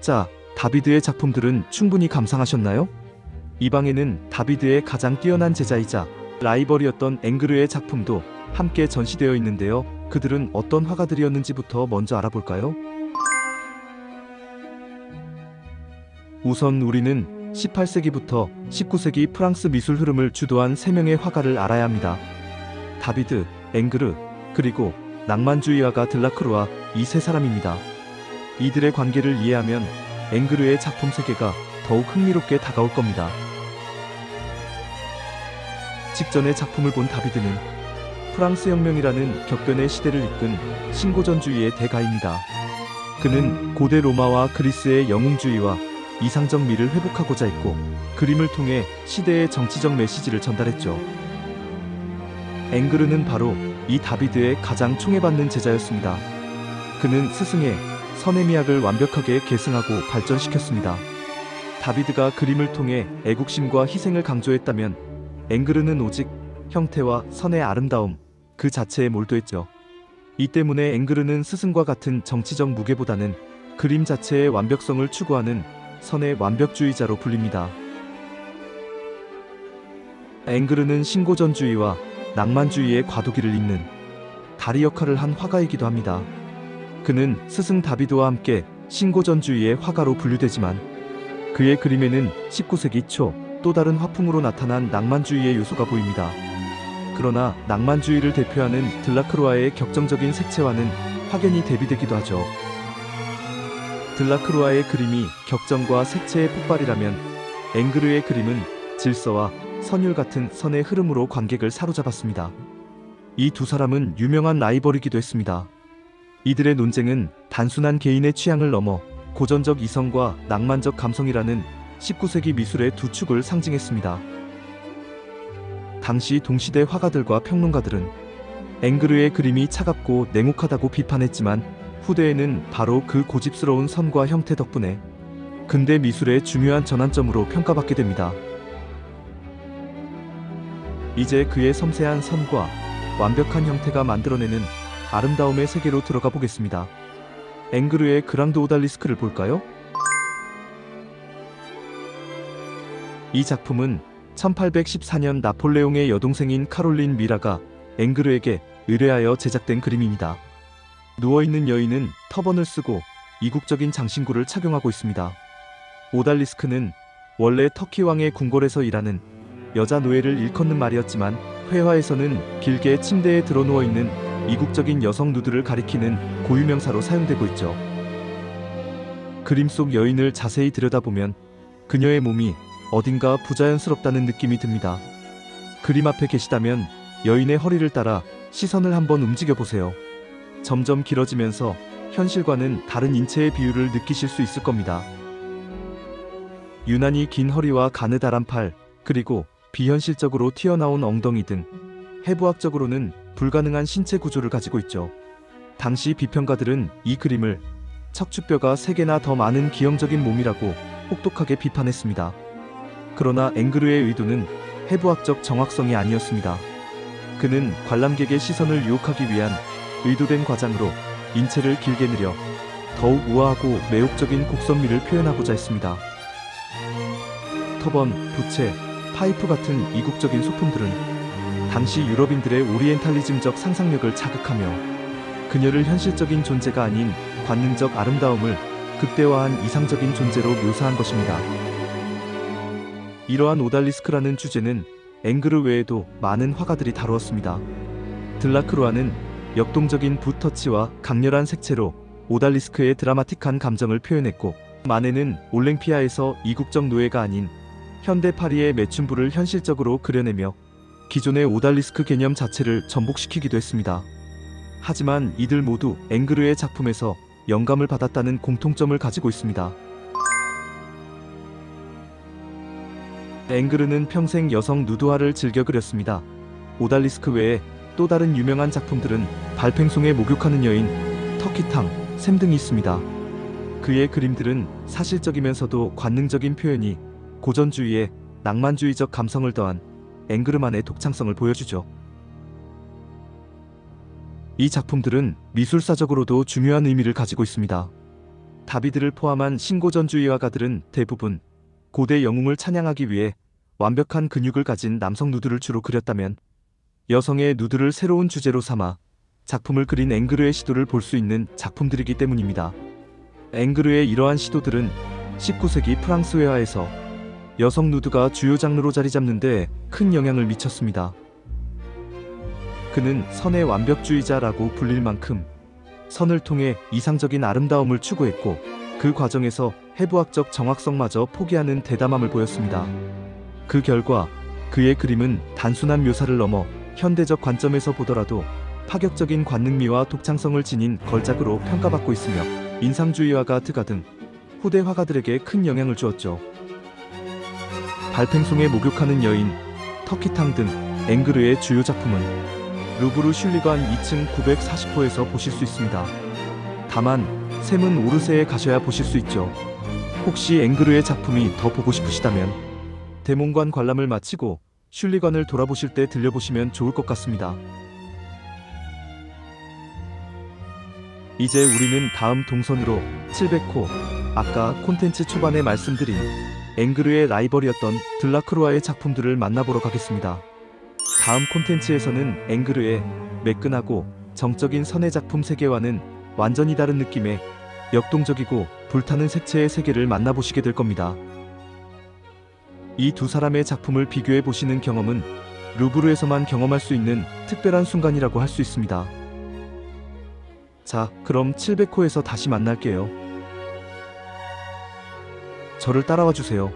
자, 다비드의 작품들은 충분히 감상하셨나요? 이 방에는 다비드의 가장 뛰어난 제자이자 라이벌이었던 앵그르의 작품도 함께 전시되어 있는데요. 그들은 어떤 화가들이었는지부터 먼저 알아볼까요? 우선 우리는 18세기부터 19세기 프랑스 미술 흐름을 주도한 3명의 화가를 알아야 합니다. 다비드, 앵그르, 그리고 낭만주의화가 들라크루아, 이 3사람입니다. 이들의 관계를 이해하면 앵그르의 작품 세계가 더욱 흥미롭게 다가올 겁니다. 직전의 작품을 본 다비드는 프랑스 혁명이라는 격변의 시대를 이끈 신고전주의의 대가입니다. 그는 고대 로마와 그리스의 영웅주의와 이상적 미를 회복하고자 했고, 그림을 통해 시대의 정치적 메시지를 전달했죠. 앵그르는 바로 이 다비드의 가장 총애받는 제자였습니다. 그는 스승의 선의 미학을 완벽하게 계승하고 발전시켰습니다. 다비드가 그림을 통해 애국심과 희생을 강조했다면 앵그르는 오직 형태와 선의 아름다움 그 자체에 몰두했죠. 이 때문에 앵그르는 스승과 같은 정치적 무게보다는 그림 자체의 완벽성을 추구하는 선의 완벽주의자로 불립니다. 앵그르는 신고전주의와 낭만주의의 과도기를 잇는 다리 역할을 한 화가이기도 합니다. 그는 스승 다비드와 함께 신고전주의의 화가로 분류되지만 그의 그림에는 19세기 초 또 다른 화풍으로 나타난 낭만주의의 요소가 보입니다. 그러나 낭만주의를 대표하는 들라크루아의 격정적인 색채와는 확연히 대비되기도 하죠. 들라크루아의 그림이 격정과 색채의 폭발이라면 앵그르의 그림은 질서와 선율 같은 선의 흐름으로 관객을 사로잡았습니다. 이 두 사람은 유명한 라이벌이기도 했습니다. 이들의 논쟁은 단순한 개인의 취향을 넘어 고전적 이성과 낭만적 감성이라는 19세기 미술의 두 축을 상징했습니다. 당시 동시대 화가들과 평론가들은 앵그르의 그림이 차갑고 냉혹하다고 비판했지만 후대에는 바로 그 고집스러운 선과 형태 덕분에 근대 미술의 중요한 전환점으로 평가받게 됩니다. 이제 그의 섬세한 선과 완벽한 형태가 만들어내는 아름다움의 세계로 들어가 보겠습니다. 앵그르의 그랑드 오달리스크를 볼까요? 이 작품은 1814년 나폴레옹의 여동생인 카롤린 미라가 앵그르에게 의뢰하여 제작된 그림입니다. 누워있는 여인은 터번을 쓰고 이국적인 장신구를 착용하고 있습니다. 오달리스크는 원래 터키 왕의 궁궐에서 일하는 여자 노예를 일컫는 말이었지만 회화에서는 길게 침대에 들어 누워있는 이국적인 여성 누드를 가리키는 고유명사로 사용되고 있죠. 그림 속 여인을 자세히 들여다보면 그녀의 몸이 어딘가 부자연스럽다는 느낌이 듭니다. 그림 앞에 계시다면 여인의 허리를 따라 시선을 한번 움직여보세요. 점점 길어지면서 현실과는 다른 인체의 비율을 느끼실 수 있을 겁니다. 유난히 긴 허리와 가느다란 팔, 그리고 비현실적으로 튀어나온 엉덩이 등 해부학적으로는 불가능한 신체 구조를 가지고 있죠. 당시 비평가들은 이 그림을 척추뼈가 3개나 더 많은 기형적인 몸이라고 혹독하게 비판했습니다. 그러나 앵그르의 의도는 해부학적 정확성이 아니었습니다. 그는 관람객의 시선을 유혹하기 위한 의도된 과장으로 인체를 길게 늘려 더욱 우아하고 매혹적인 곡선미를 표현하고자 했습니다. 터번, 부채, 파이프 같은 이국적인 소품들은 당시 유럽인들의 오리엔탈리즘적 상상력을 자극하며 그녀를 현실적인 존재가 아닌 관능적 아름다움을 극대화한 이상적인 존재로 묘사한 것입니다. 이러한 오달리스크라는 주제는 앵그르 외에도 많은 화가들이 다루었습니다. 들라크루아는 역동적인 붓터치와 강렬한 색채로 오달리스크의 드라마틱한 감정을 표현했고, 마네는 올랭피아에서 이국적 노예가 아닌 현대 파리의 매춘부를 현실적으로 그려내며 기존의 오달리스크 개념 자체를 전복시키기도 했습니다. 하지만 이들 모두 앵그르의 작품에서 영감을 받았다는 공통점을 가지고 있습니다. 앵그르는 평생 여성 누드화를 즐겨 그렸습니다. 오달리스크 외에 또 다른 유명한 작품들은 발팽송에 목욕하는 여인, 터키탕, 샘 등이 있습니다. 그의 그림들은 사실적이면서도 관능적인 표현이 고전주의에 낭만주의적 감성을 더한 앵그르만의 독창성을 보여주죠. 이 작품들은 미술사적으로도 중요한 의미를 가지고 있습니다. 다비드를 포함한 신고전주의 화가들은 대부분 고대 영웅을 찬양하기 위해 완벽한 근육을 가진 남성 누드를 주로 그렸다면, 여성의 누드를 새로운 주제로 삼아 작품을 그린 앵그르의 시도를 볼 수 있는 작품들이기 때문입니다. 앵그르의 이러한 시도들은 19세기 프랑스 회화에서 여성 누드가 주요 장르로 자리 잡는 데 큰 영향을 미쳤습니다. 그는 선의 완벽주의자라고 불릴 만큼 선을 통해 이상적인 아름다움을 추구했고, 그 과정에서 해부학적 정확성마저 포기하는 대담함을 보였습니다. 그 결과 그의 그림은 단순한 묘사를 넘어 현대적 관점에서 보더라도 파격적인 관능미와 독창성을 지닌 걸작으로 평가받고 있으며, 인상주의화가 드가 등 후대 화가들에게 큰 영향을 주었죠. 발팽송에 목욕하는 여인, 터키탕 등 앵그르의 주요 작품은 루브르 슐리관 2층 940호에서 보실 수 있습니다. 다만 샘은 오르세에 가셔야 보실 수 있죠. 혹시 앵그르의 작품이 더 보고 싶으시다면 대몽관 관람을 마치고 슐리관을 돌아보실 때 들려보시면 좋을 것 같습니다. 이제 우리는 다음 동선으로 700호, 아까 콘텐츠 초반에 말씀드린 앵그르의 라이벌이었던 들라크루아의 작품들을 만나보러 가겠습니다. 다음 콘텐츠에서는 앵그르의 매끈하고 정적인 선의 작품 세계와는 완전히 다른 느낌의 역동적이고 불타는 색채의 세계를 만나보시게 될 겁니다. 이 두 사람의 작품을 비교해 보시는 경험은 루브르에서만 경험할 수 있는 특별한 순간이라고 할 수 있습니다. 자, 그럼 700호에서 다시 만날게요. 저를 따라와 주세요.